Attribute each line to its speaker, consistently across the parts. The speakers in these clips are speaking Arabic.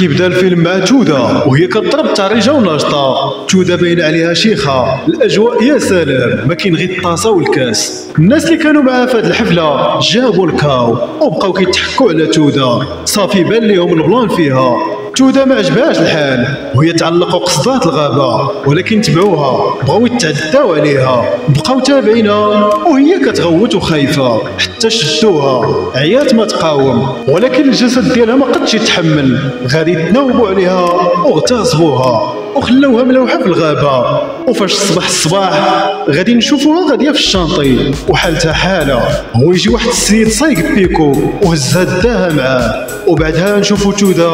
Speaker 1: كيبدا الفيلم مع توده وهي كضرب التعريجه وناشطه. توده باين عليها شيخه، الاجواء يا سلام، ما كاين غير الطاسه والكاس. الناس اللي كانوا معاها في هذه الحفله جابوا الكاو وبقاو كيتحكوا على توده، صافي بان ليهم البلان فيها. توده ما عجبهاش الحال وهي تعلق وقصدات الغابه، ولكن تبعوها بغاو يتعداو عليها، بقاو تابعينها وهي كتغوت وخايفه حتى شدوها. عيات ما تقاوم ولكن الجسد ديالها ما قدش يتحمل، غادي تناوبوا عليها واغتصبوها وخلاوها ملوحه في الغابه. وفاش صبح الصباح غادي نشوفوها غاديه في الشانطي وحالتها حاله. هو يجي واحد السيد صايق بيكو وهزها داها معاه، وبعدها نشوفو توده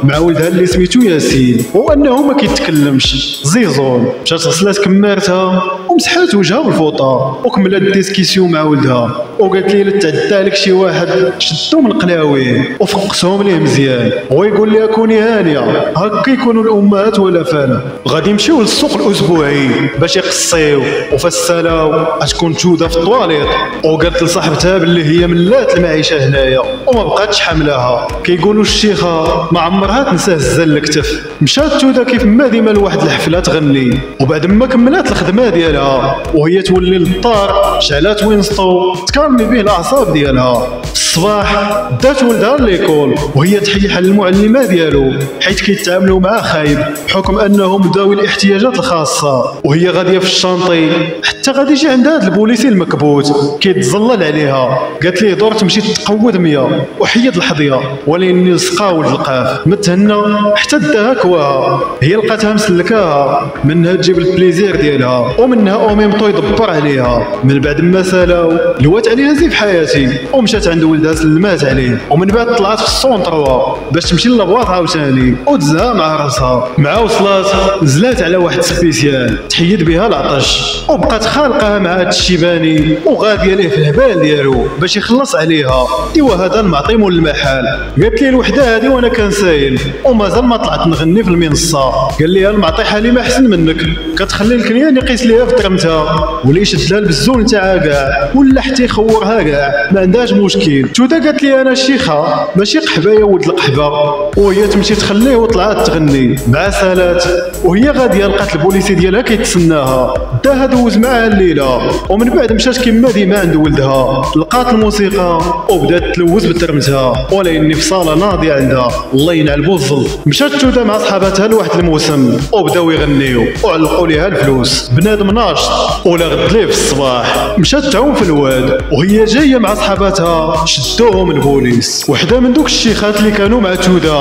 Speaker 1: مع ولدها اللي سميتو ياسين، وانه ما كيتكلمش زيزون. مشات غسلات كمارتها ومسحات وجهها بالفوطه وكملات الديسكيسيون مع ولدها، وقالت لي الا تعدى عليك شي واحد شدو من قلاوي وفقسهم ليه مزيان، ويقول لها كوني هانيه. هكا يكونوا الامهات ولا فانا. غادي يمشيو للسوق الاسبوعي باش يقصيو، وفالسالاو غتكون توده في الطواليط وقالت لصاحبتها باللي هي ملات المعيشه هنايا وما بقاتش حاملاها. كيقولوا الشيخه ما عمرها تنسى هزه الكتف. مشات توده كيف ما ديما لواحد الحفله تغني، وبعد ما كملات الخدمه ديالها وهي تولي للدار شعلات وينسطو تكالمي به الاعصاب ديالها. الصباح دات ولدها ليكول وهي تحيح المعلمه ديالو حيث كيتعاملوا معاه خايب بحكم انه ذوي الاحتياجات الخاصه. وهي غاديه في الشانطي حتى غادي يجي عند هذا البوليسي المكبوت كيتزلل عليها. قالت ليه دور تمشي تقود 100 وحيد الحظيه، ولكن لصقا ولد القاف ما تهنى حتى داها كواها. هي لقاتها مسلكاها، منها تجيب البليزير ديالها ومنها اوميمطو يدبر عليها. من بعد ما سالاو لوات عليها زيف حياتي ومشات عند ولدها سلمات عليه، ومن بعد طلعت في السونطروا باش تمشي للبواط عاوتاني ودزها مع راسها. مع وصلات نزلات على واحد سبيسيال تحيد بها العطش، وبقات خالقها مع هاد الشيباني وغاديه ليه في الهبال ديالو باش يخلص عليها. ايوا هذا المعطي مول المحل. قالت لي الوحده هذه وانا كنسايل ومازال ما طلعت نغني في المنصه. قال لي المعطي حالي ما احسن منك، كتخلي الكليان يقيس ليها في درمتها ولا يشد لها البزول نتاعها كاع ولا حتى يخورها كاع، ما عندهاش مشكل. توده قالت لي انا الشيخه ماشي قحبه يا ولد القحبه، وهي تمشي تخليه وطلعت تغني مع سالات. وهي غاديه لقات البوليسي ديالها كيتسناها، داها دوز معاها الليله، ومن بعد مشات كيما ديما عند ولدها لقات الموسيقى وبدات تلوز بترمتها، ولكن في صاله ناضيه عندها الله ينعل بوزل. مشات توده مع صحاباتها لواحد الموسم وبداو يغنيو وعلقوا ليها الفلوس. بنادم ناشط ولا غد ليه في الصباح. مشات تعوم في الواد وهي جايه مع صحاباتها شدوهم البوليس. وحده من دوك الشيخات اللي كانوا مع توده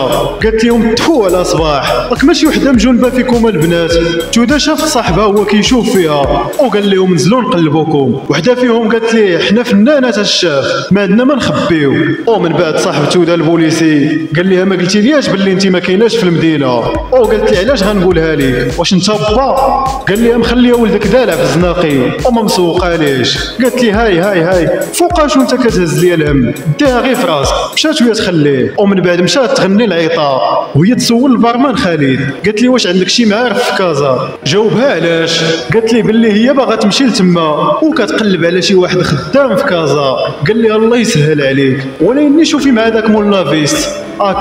Speaker 1: قالت لهم تفوا على صباح، راك ماشي وحده مجنبه فيكم البنات. توده شافت صاحبها هو كيشوف فيها وقال لهم نزلوا نقلبوكم. وحده فيهم قالت ليه حنا فنانات الشاف ما عندنا ما نخبيو. ومن بعد صاحب توده البوليسي قال لها ما قلتي لياش باللي انت ما كايناش في المدينه. وقالت لي علاش غنقولها لك واش انت با؟ قال لها مخليه ولدك دالع في الزناقي وما مسوقه ليش. قالت لي هاي فوقاش وانت كتهز ليا الهم، ديها غير في راسك. مشات وهي تخليه ومن بعد مشات تغني العيطه وهي تسول البارمان خالد. قالت لي واش عندك شي معارف في كازا؟ جاوبها علاش. قالت لي باللي هي باغا تمشي لتما وكتقلب على شي واحد خدام في كازا. قال لي الله يسهل عليك ولكن شوفي مع داك مول لافيست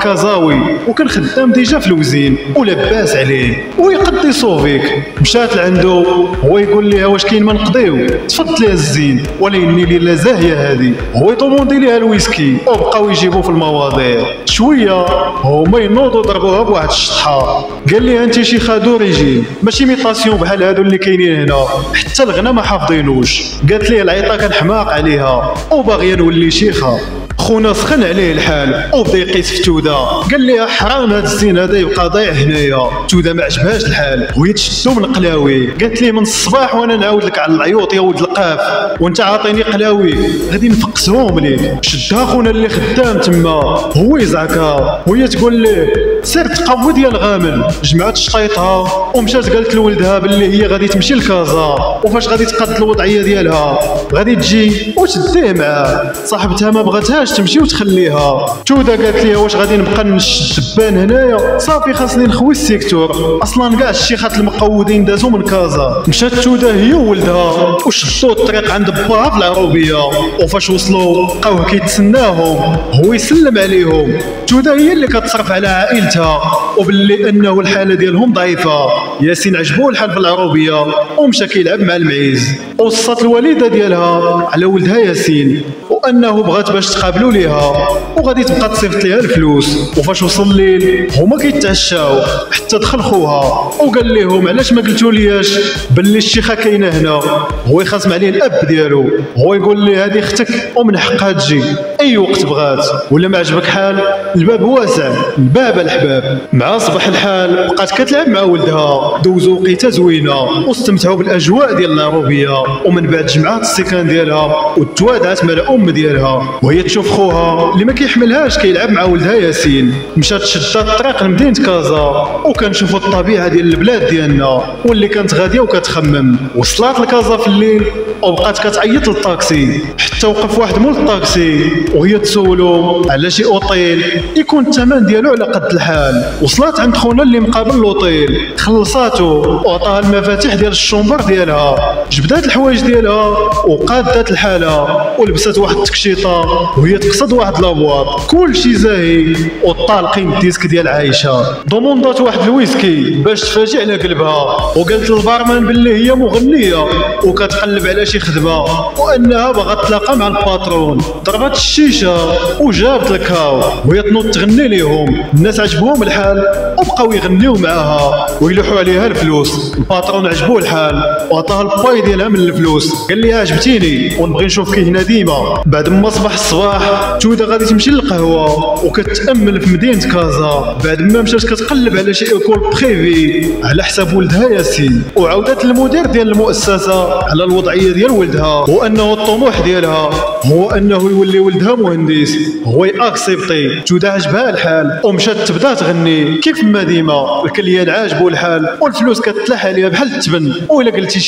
Speaker 1: كازاوي وكان خدام ديجا في الوزين ولباس عليه ويقد يصوفيك. مشات لعندو هو يقول لها واش كاين ما نقضيو؟ تفضل ليها الزين ولكن ليله زاهيه هذه. هو يطوموندي ليها الويسكي وبقاو يجيبوا في المواضيع. شويه هما ينوضوا ضربوها بواحد الشطحه. قال لها انت شي خادو ريجيم ماشي ميطاسيون بحال هادو اللي كاينين هنا، حتى الغنى ما حافظينوش. قالت ليه العيطه كان حماق عليها وباغيه نولي شيخه. خونا سخن عليه الحال وبدا يقيس في توده. قال لها حرام هذا الزين هذا يبقى ضايع هنايا. توده ما عجبهاش الحال وهي تشدو من قلاوي. قالت ليه من الصباح وانا نعاود لك على العيوط يا ولد القاف وانت عاطيني قلاوي غادي نفقسهم ليك. شدها خونا اللي خدام تما هو يزعكها وهي تقول ليه سير تقود يا الغامل. جمعت شطيطها ومشات قالت لولدها باللي هي غادي تمشي لكازا وفاش غادي تقاد الوضعيه ديالها غادي تجي وتديه معاه. صاحبتها ما بغاتهاش تمشي وتخليها. توده قالت ليها واش غادي نبقى نشد الدبان هنايا؟ صافي خاصني نخوي السيكتور، اصلا كاع الشيخات المقودين دازو من كازا. مشات توده هي وولدها وشدوا الطريق عند باها في العروبيه، وفاش وصلوا بقاوه كيتسناهم هو يسلم عليهم. توده هي اللي كتصرف على عائله عقلتها وباللي انه الحاله ديالهم ضعيفه. ياسين عجبوه الحال في العروبيه ومشى كيلعب مع المعيز. وصات الوالده ديالها على ولدها ياسين وانه بغات باش تقابلوا ليها وغادي تبقى تصيفط ليها الفلوس. وفاش وصل الليل هما كيتعشاو حتى دخل خوها وقال لهم علاش ما قلتوا لياش باللي الشيخه كاينه هنا. هو يخاصم عليه الاب ديالو، هو يقول لي هذه اختك ومن حقها تجي اي وقت بغات، ولا ما عجبك حال الباب واسع الباب الحباب. مع صباح الحال بقات كتلعب مع ولدها، دوزوا وقيته زوينه واستمتعوا بالاجواء ديال العروبيه. ومن بعد جمعات السكان ديالها وتوادعت مع الام ديالها وهي تشوف خوها اللي ما كيحملهاش كيلعب مع ولدها ياسين. مشات شدات الطريق لمدينه كازا وكنشوفوا الطبيعه ديال البلاد ديالنا واللي كانت غاديه وكتخمم. وصلات لكازا في الليل وبقات كتعيط للطاكسي حتى وقف واحد مول الطاكسي وهي تسولو على شي اوطيل يكون الثمن ديالو على قد الحال. وصلات عند خونا اللي مقابل الاوطيل خلصاتو وعطاها المفاتيح ديال الشومبر ديالها، جبدات الحوايج ديالها وقادات الحاله ولبست واحد التكشيطه وهي تقصد واحد لابواط. كلشي زاهي وطالقين الديسك ديال عايشه. ضمنضات واحد الويسكي باش تفاجئ على قلبها وقالت للبارمان باللي هي مغنيه وكتقلب على شي خدمه وانها باغا تلاقى مع الباترون. ضربت الشيشه وجابت الكاو وهي تنوض تغني ليهم. الناس عجبهم الحال وبقاو يغنيو معاها ويلوحوا عليها الفلوس. الباترون عجبوه الحال وعطاها الباي ديالها من الفلوس، قال لها عجبتيني ونبغي نشوفك هنا ديما. بعد ما صباح الصباح توده غادي تمشي للقهوه وكتامل في مدينه كازا بعد ما مشات كتقلب على شي ايكول بريفي على حساب ولدها ياسين. وعاودت المدير ديال المؤسسه على الوضعيه ديال ولدها وانه الطموح ديالها هو انه يولي ولدها مهندس. هو ياكسبتي. توده عجبها الحال ومشات تبدا تغني كيف ما ديما. الكليان عاجبو الحال والفلوس كتلاح عليها بحال التبن. ولا قلتي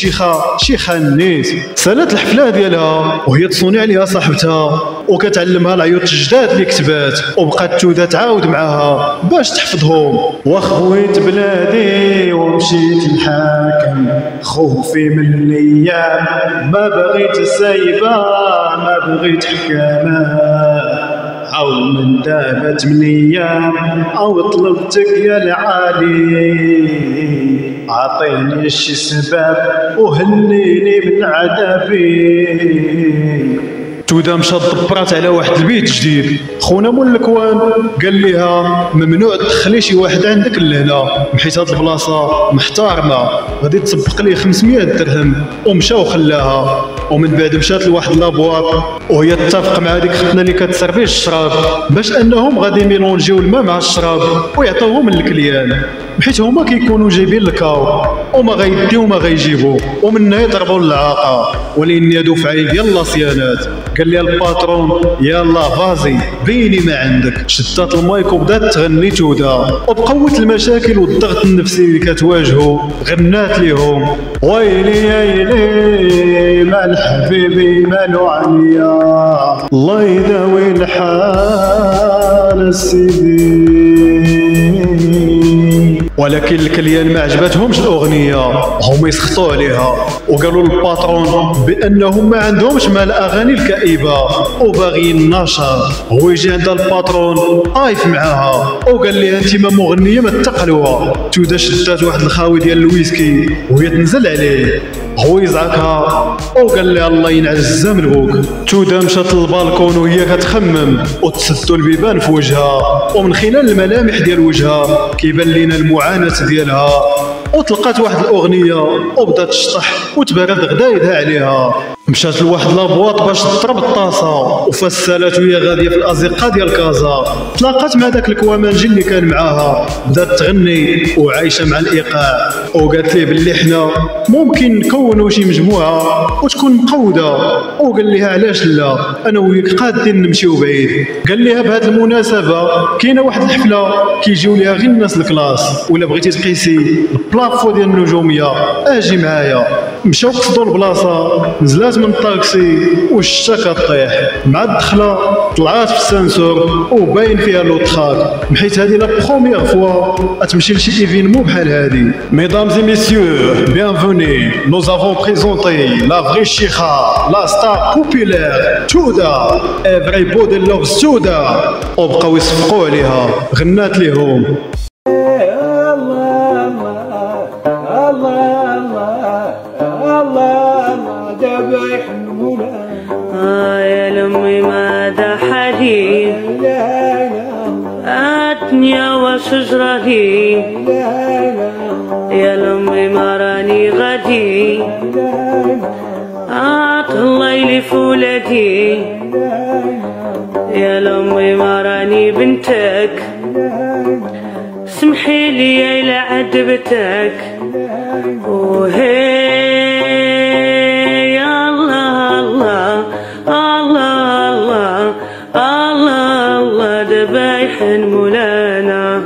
Speaker 1: شيخه النيت. سالات الحفله ديالها وهي تصوني عليها صاحبتها وكتعلمها العيوط الجداد اللي كتبات وبقات توده تعاود معاها باش تحفظهم. وخويت بلادي ومشيت الحاكم خوفي من الايام ما بغيت سايبه ما بغيت حكامه أو من دابت من أيام أو طلبتك يا العالي عطيني شي سبب وهنيني من عذابي. تودا مشات دبرات على واحد البيت جديد. خونا مول الكوان قال ليها ممنوع تدخلي شي واحد عندك لهنا حيت هاد البلاصه محترمه غادي تسبق ليه 500 درهم. ومشى وخلاها. ومن بعد مشات لواحد لابواط وهي تتفق مع هذيك ختنا اللي كتسرفي الشراب باش انهم غادي ميلونجيو الماء مع الشراب ويعطيوهم للكليان حيت هما كيكونوا جايبين الكاو وما غيديو وما غيجيبوا ومنها يضربوا للعاقه. ولكن يا دفعي ديال لاصيانات قال لي الباترون يلا فازي بيني ما عندك. شدات المايك وبدات تغني تودا وبقوه المشاكل والضغط النفسي اللي كتواجهو غنات ليهم ويلي يلي مال حبيبي مالو عليا الله يداوي الحال السيدي. ولكن الكليان ما عجبتهمش الاغنيه هما يسخطوا عليها وقالوا للباترون بانهم ما عندهمش مع الاغاني الكئيبه وباغيين النشر. هو يجي عند الباترون طايف معاها وقال لها انت ما مغنيه ما تقلوها. تودا شدات واحد الخاوي ديال الويسكي وهي تنزل عليه. هو يزعكها وقال لها الله ينعل الزام البوك. تودا مشات للبالكون وهي كتخمم وتسدوا البيبان في وجهها ومن خلال الملامح ديال وجهها كيبان لينا المعاناه ديالها. وتلقات واحد الاغنيه وبدات تشطح وتبرد غدايدها عليها. مشات لواحد لابواط باش تضرب الطاسه وفسالات وهي غاديه في الازقه ديال كازا. تلاقات مع داك الكوامانجي اللي كان معاها بدات تغني وعايشه مع الايقاع وقالت ليه باللي حنا ممكن نكونوا شي مجموعه وتكون مقوده. وقال لها علاش لا انا وياك قادين نمشيو بعيد. قال لها بهذه المناسبه كاينه واحد الحفله كيجيو ليها غير الناس الكلاس ولا بغيتي تقيسي البلافو ديال النجوميه اجي معايا. مشاو قصدوا البلاصه، نزلات من الطاكسي والشتا كطيح مع الدخله، طلعات في السانسور وباين فيها لوطخاك، حيت هذه لا بروميير فوا تمشي لشي ايفينمون بحال هذه. Mesdames et messieurs, bienvenue. Nous avons présenté la vraie chicha, la star populaire, Touda. Everybody loves Touda. وبقاو يصفقوا عليها، غنات ليهم.
Speaker 2: ذبح يا لمي ماذا حديث أتنيا وشجرتي يا لمي ما راني غادي الليل فولتي يا لمي ما راني بنتك سمحي لي إلا عذبتك وهي ذبايح مولانا.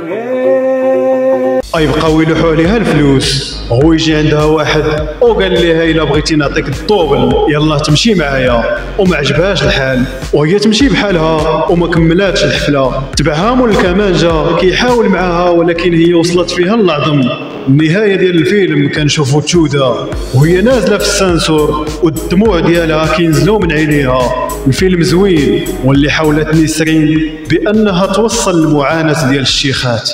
Speaker 1: يبقاو يلوحوا عليها الفلوس، هو يجي عندها واحد وقال لها الا بغيتي نعطيك الدوبل يلا تمشي معايا، وما عجبهاش الحال وهي تمشي بحالها وما كملاتش الحفله. تبعها مول الكمانجه كيحاول معاها ولكن هي وصلت فيها للعظم. النهايه ديال الفيلم كنشوفوا تودا وهي نازله في السانسور والدموع ديالها كينزلوا من عينيها. الفيلم زوين واللي حاولت نسرين بانها توصل المعاناه ديال الشيخات.